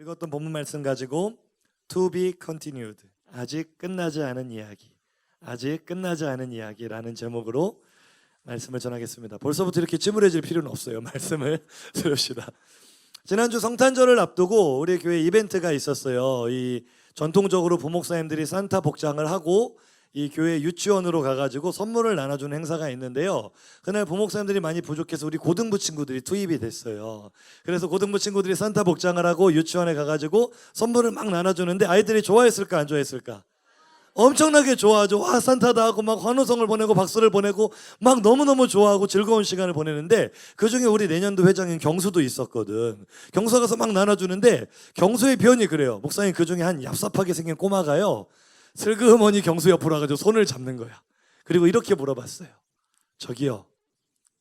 읽었던 본문 말씀 가지고 To be continued, 아직 끝나지 않은 이야기, 아직 끝나지 않은 이야기라는 제목으로 말씀을 전하겠습니다. 벌써부터 이렇게 찌물해질 필요는 없어요. 말씀을 들읍시다. 지난주 성탄절을 앞두고 우리 교회 이벤트가 있었어요. 이 전통적으로 부목사님들이 산타 복장을 하고 이 교회 유치원으로 가가지고 선물을 나눠주는 행사가 있는데요. 그날 부목사님들이 많이 부족해서 우리 고등부 친구들이 투입이 됐어요. 그래서 고등부 친구들이 산타 복장을 하고 유치원에 가가지고 선물을 막 나눠주는데 아이들이 좋아했을까 안 좋아했을까? 엄청나게 좋아하죠. 와, 산타다 하고 막 환호성을 보내고 박수를 보내고 막 너무너무 좋아하고 즐거운 시간을 보내는데, 그중에 우리 내년도 회장인 경수도 있었거든. 경수가 가서 막 나눠주는데 경수의 표현이 그래요. 목사님, 그중에 한 얍삽하게 생긴 꼬마가요, 슬그머니 경수 옆으로 와가지고 손을 잡는 거야. 그리고 이렇게 물어봤어요. 저기요,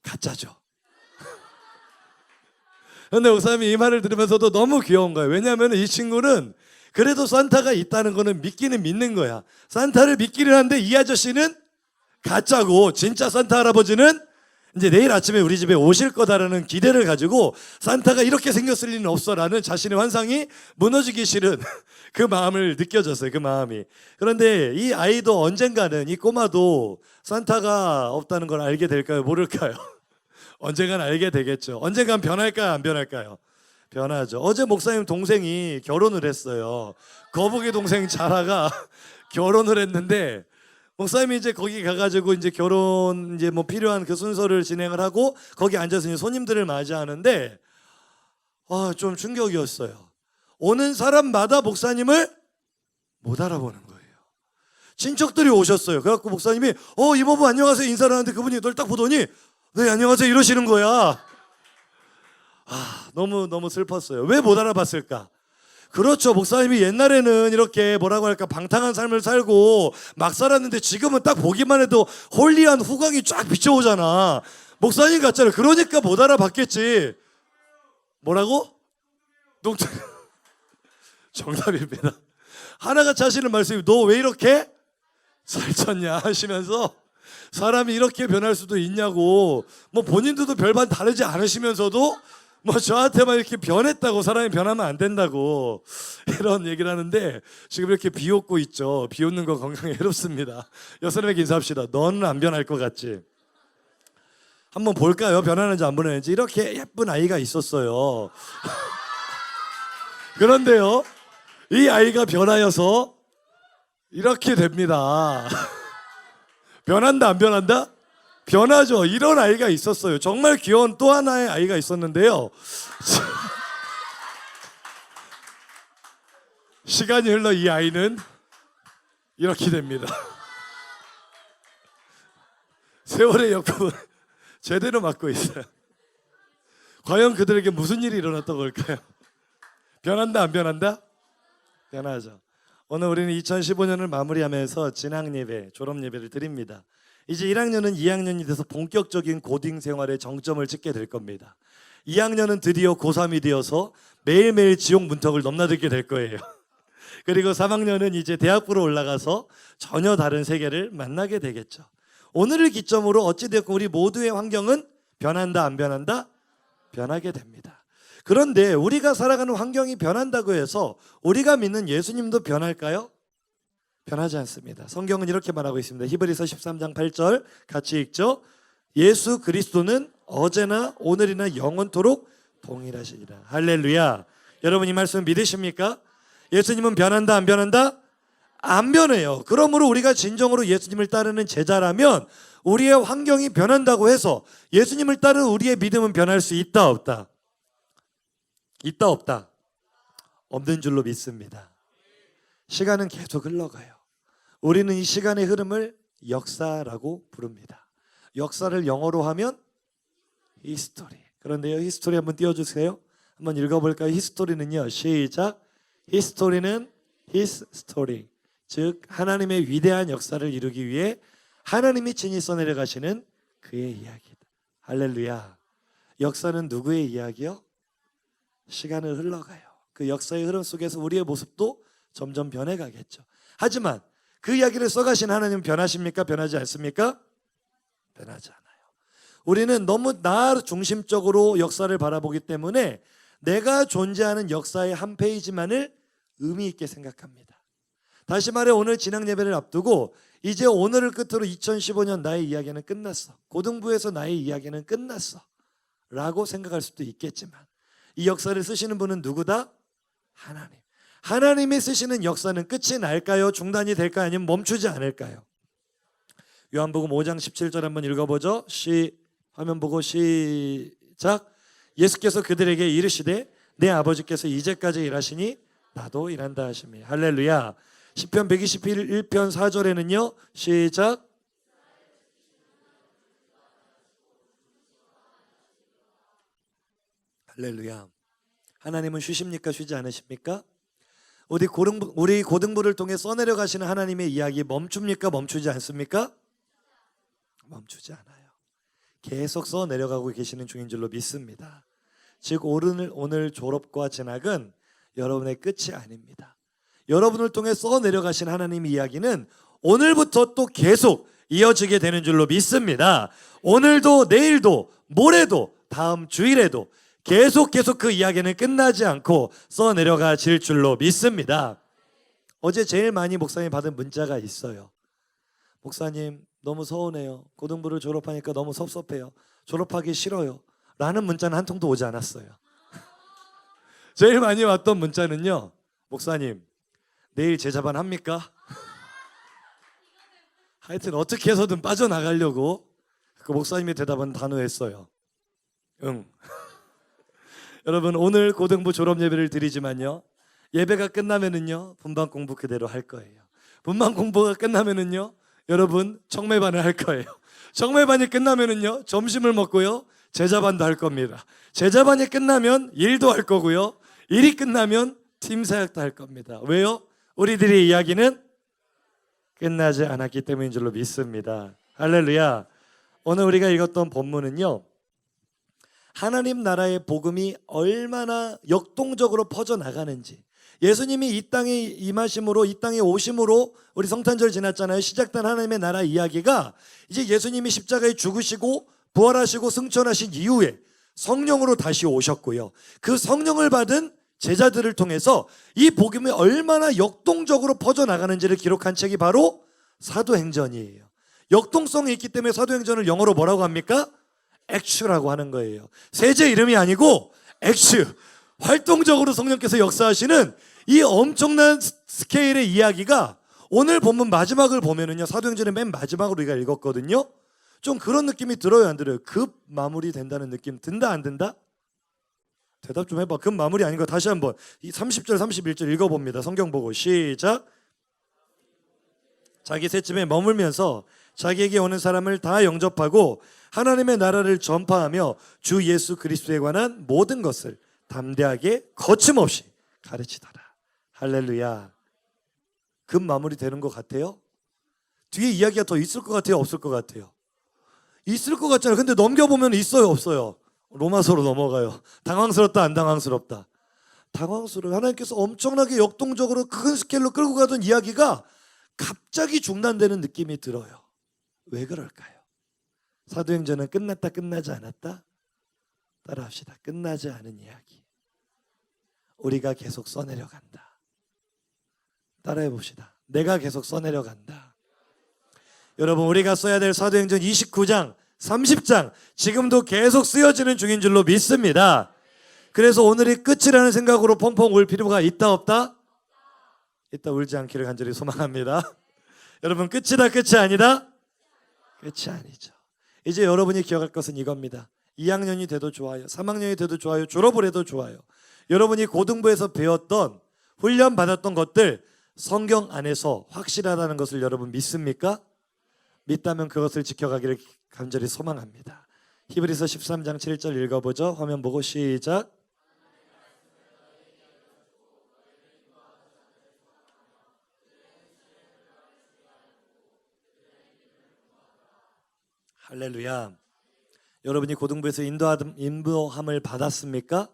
가짜죠? 근데 목사님이 이 말을 들으면서도 너무 귀여운 거예요. 왜냐하면 이 친구는 그래도 산타가 있다는 거는 믿기는 믿는 거야. 산타를 믿기는 한데 이 아저씨는 가짜고, 진짜 산타 할아버지는 이제 내일 아침에 우리 집에 오실 거다라는 기대를 가지고 산타가 이렇게 생겼을 리는 없어라는 자신의 환상이 무너지기 싫은 그 마음을 느껴졌어요. 그 마음이. 그런데 이 아이도 언젠가는, 이 꼬마도 산타가 없다는 걸 알게 될까요? 모를까요? 언젠간 알게 되겠죠. 언젠간 변할까요? 안 변할까요? 변하죠. 어제 목사님 동생이 결혼을 했어요. 거북이 동생 자라가 결혼을 했는데, 목사님이 이제 거기 가가지고 이제 결혼 이제 뭐 필요한 그 순서를 진행을 하고 거기 앉아서 이제 손님들을 맞이하는데, 좀 충격이었어요. 오는 사람마다 목사님을 못 알아보는 거예요. 친척들이 오셨어요. 그래갖고 목사님이 이모부 안녕하세요 인사를 하는데 그분이 널 딱 보더니 네 안녕하세요 이러시는 거야. 너무 슬펐어요. 왜 못 알아봤을까? 그렇죠. 목사님이 옛날에는 이렇게 뭐라고 할까, 방탕한 삶을 살고 막 살았는데 지금은 딱 보기만 해도 홀리한 후광이 쫙 비춰오잖아. 목사님 같잖아요. 그러니까 못 알아봤겠지. 뭐라고? 정답입니다. 하나같이 하시는 말씀이 너 왜 이렇게 살쪘냐 하시면서 사람이 이렇게 변할 수도 있냐고, 뭐 본인들도 별반 다르지 않으시면서도 뭐 저한테만 이렇게 변했다고, 사람이 변하면 안 된다고 이런 얘기를 하는데, 지금 이렇게 비웃고 있죠. 비웃는 거 건강에 해롭습니다. 여사님에게 인사합시다. 너는 안 변할 것 같지? 한번 볼까요? 변하는지 안 변하는지. 이렇게 예쁜 아이가 있었어요. 그런데요, 이 아이가 변하여서 이렇게 됩니다. 변한다 안 변한다? 변하죠. 이런 아이가 있었어요. 정말 귀여운 또 하나의 아이가 있었는데요. 시간이 흘러 이 아이는 이렇게 됩니다. 세월의 여금을 제대로 맞고 있어요. 과연 그들에게 무슨 일이 일어났던 걸까요? 변한다 안 변한다? 변하죠. 오늘 우리는 2015년을 마무리하면서 진학예배, 졸업예배를 드립니다. 이제 1학년은 2학년이 돼서 본격적인 고딩 생활의 정점을 찍게 될 겁니다. 2학년은 드디어 고3이 되어서 매일매일 지옥 문턱을 넘나들게 될 거예요. 그리고 3학년은 이제 대학부로 올라가서 전혀 다른 세계를 만나게 되겠죠. 오늘을 기점으로 어찌되었건 우리 모두의 환경은 변한다 안 변한다? 변하게 됩니다. 그런데 우리가 살아가는 환경이 변한다고 해서 우리가 믿는 예수님도 변할까요? 변하지 않습니다. 성경은 이렇게 말하고 있습니다. 히브리서 13장 8절 같이 읽죠. 예수 그리스도는 어제나 오늘이나 영원토록 동일하시니라. 할렐루야. 여러분 이 말씀 믿으십니까? 예수님은 변한다 안 변한다? 안 변해요. 그러므로 우리가 진정으로 예수님을 따르는 제자라면 우리의 환경이 변한다고 해서 예수님을 따르는 우리의 믿음은 변할 수 있다 없다? 있다 없다? 없는 줄로 믿습니다. 시간은 계속 흘러가요. 우리는 이 시간의 흐름을 역사라고 부릅니다. 역사를 영어로 하면 히스토리. 그런데요, 히스토리 한번 띄워주세요. 한번 읽어볼까요? 히스토리는요, 시작. 히스토리는 His story, 즉 하나님의 위대한 역사를 이루기 위해 하나님이 친히 써내려가시는 그의 이야기다. 할렐루야. 역사는 누구의 이야기요? 시간을 흘러가요. 그 역사의 흐름 속에서 우리의 모습도 점점 변해가겠죠. 하지만 그 이야기를 써가신 하나님은 변하십니까? 변하지 않습니까? 변하지 않아요. 우리는 너무 나 중심적으로 역사를 바라보기 때문에 내가 존재하는 역사의 한 페이지만을 의미 있게 생각합니다. 다시 말해 오늘 진앙 예배를 앞두고 이제 오늘을 끝으로 2015년 나의 이야기는 끝났어. 고등부에서 나의 이야기는 끝났어. 라고 생각할 수도 있겠지만 이 역사를 쓰시는 분은 누구다? 하나님. 하나님이 쓰시는 역사는 끝이 날까요? 중단이 될까요? 아니면 멈추지 않을까요? 요한복음 5장 17절 한번 읽어보죠. 화면 보고 시작. 예수께서 그들에게 이르시되 내 아버지께서 이제까지 일하시니 나도 일한다 하시며. 할렐루야. 시편 121편 4절에는요. 시작. 할렐루야. 하나님은 쉬십니까? 쉬지 않으십니까? 우리 고등부를 통해 써내려 가시는 하나님의 이야기 멈춥니까? 멈추지 않습니까? 멈추지 않아요. 계속 써내려가고 계시는 중인 줄로 믿습니다. 즉 오늘 졸업과 진학은 여러분의 끝이 아닙니다. 여러분을 통해 써내려가신 하나님의 이야기는 오늘부터 또 계속 이어지게 되는 줄로 믿습니다. 오늘도 내일도 모레도 다음 주일에도 계속 그 이야기는 끝나지 않고 써내려가질 줄로 믿습니다. 어제 제일 많이 목사님 받은 문자가 있어요. 목사님 너무 서운해요. 고등부를 졸업하니까 너무 섭섭해요. 졸업하기 싫어요. 라는 문자는 한 통도 오지 않았어요. 제일 많이 왔던 문자는요. 목사님 내일 제자반 합니까? 하여튼 어떻게 해서든 빠져나가려고 그 목사님의 대답은 단호했어요. 응. 여러분 오늘 고등부 졸업 예배를 드리지만요. 예배가 끝나면은요. 분반 공부 그대로 할 거예요. 분반 공부가 끝나면은요. 여러분 청매반을 할 거예요. 청매반이 끝나면은요. 점심을 먹고요. 제자반도 할 겁니다. 제자반이 끝나면 일도 할 거고요. 일이 끝나면 팀 사역도 할 겁니다. 왜요? 우리들의 이야기는 끝나지 않았기 때문인 줄로 믿습니다. 할렐루야. 오늘 우리가 읽었던 본문은요. 하나님 나라의 복음이 얼마나 역동적으로 퍼져나가는지, 예수님이 이 땅에 임하심으로, 이 땅에 오심으로 우리 성탄절 지났잖아요. 시작된 하나님의 나라 이야기가 이제 예수님이 십자가에 죽으시고 부활하시고 승천하신 이후에 성령으로 다시 오셨고요. 그 성령을 받은 제자들을 통해서 이 복음이 얼마나 역동적으로 퍼져나가는지를 기록한 책이 바로 사도행전이에요. 역동성이 있기 때문에 사도행전을 영어로 뭐라고 합니까? 액츄라고 하는 거예요. 세제 이름이 아니고 액츄. 활동적으로 성령께서 역사하시는 이 엄청난 스케일의 이야기가 오늘 본문 마지막을 보면은요. 사도행전의 맨 마지막으로 우리가 읽었거든요. 좀 그런 느낌이 들어요, 안 들어요? 급 마무리 된다는 느낌 든다, 안 든다? 대답 좀 해봐. 급 마무리 아닌 거 다시 한번 이 30절 31절 읽어봅니다. 성경 보고 시작. 자기 셋집에 머물면서 자기에게 오는 사람을 다 영접하고 하나님의 나라를 전파하며 주 예수 그리스도에 관한 모든 것을 담대하게 거침없이 가르치더라. 할렐루야. 급 마무리 되는 것 같아요? 뒤에 이야기가 더 있을 것 같아요? 없을 것 같아요? 있을 것 같잖아요. 근데 넘겨보면 있어요? 없어요? 로마서로 넘어가요. 당황스럽다 안 당황스럽다? 당황스러워요. 하나님께서 엄청나게 역동적으로 큰 스케일로 끌고 가던 이야기가 갑자기 중단되는 느낌이 들어요. 왜 그럴까요? 사도행전은 끝났다 끝나지 않았다? 따라합시다. 끝나지 않은 이야기. 우리가 계속 써내려간다. 따라해 봅시다. 내가 계속 써내려간다. 여러분 우리가 써야 될 사도행전 29장 30장 지금도 계속 쓰여지는 중인 줄로 믿습니다. 그래서 오늘이 끝이라는 생각으로 펑펑 울 필요가 있다 없다? 있다. 울지 않기를 간절히 소망합니다. 여러분 끝이다 끝이 아니다? 끝이 아니죠. 이제 여러분이 기억할 것은 이겁니다. 2학년이 돼도 좋아요. 3학년이 돼도 좋아요. 졸업을 해도 좋아요. 여러분이 고등부에서 배웠던 훈련 받았던 것들 성경 안에서 확실하다는 것을 여러분 믿습니까? 믿다면 그것을 지켜가기를 간절히 소망합니다. 히브리서 13장 7절 읽어보죠. 화면 보고 시작. 할렐루야. 여러분이 고등부에서 인도함을 받았습니까?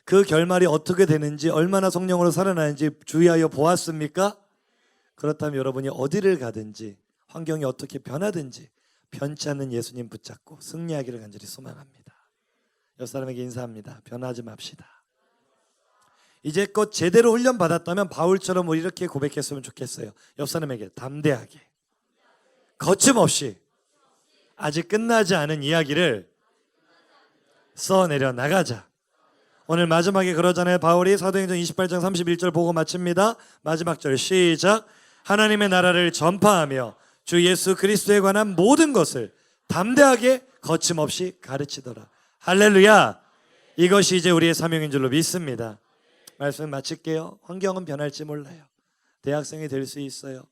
그 결말이 어떻게 되는지, 얼마나 성령으로 살아나는지 주의하여 보았습니까? 그렇다면 여러분이 어디를 가든지 환경이 어떻게 변하든지 변치 않는 예수님 붙잡고 승리하기를 간절히 소망합니다. 옆 사람에게 인사합니다. 변하지 맙시다. 이제껏 제대로 훈련 받았다면 바울처럼 우리 이렇게 고백했으면 좋겠어요. 옆 사람에게 담대하게, 거침없이 아직 끝나지 않은 이야기를 써내려 나가자. 오늘 마지막에 그러잖아요. 바울이 사도행전 28장 31절 보고 마칩니다. 마지막 절 시작. 하나님의 나라를 전파하며 주 예수 그리스도에 관한 모든 것을 담대하게 거침없이 가르치더라. 할렐루야. 이것이 이제 우리의 사명인 줄로 믿습니다. 말씀 마칠게요. 환경은 변할지 몰라요. 대학생이 될 수 있어요.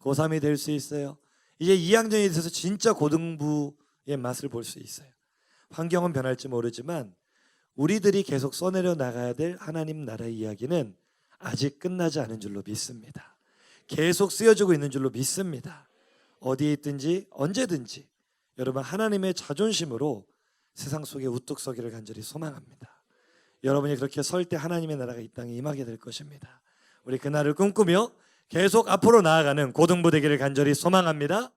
고3이 될 수 있어요. 이제 2학년이 돼서 진짜 고등부의 맛을 볼 수 있어요. 환경은 변할지 모르지만 우리들이 계속 써내려 나가야 될 하나님 나라의 이야기는 아직 끝나지 않은 줄로 믿습니다. 계속 쓰여지고 있는 줄로 믿습니다. 어디에 있든지 언제든지 여러분 하나님의 자존심으로 세상 속에 우뚝 서기를 간절히 소망합니다. 여러분이 그렇게 설 때 하나님의 나라가 이 땅에 임하게 될 것입니다. 우리 그날을 꿈꾸며 계속 앞으로 나아가는 고등부 되기를 간절히 소망합니다.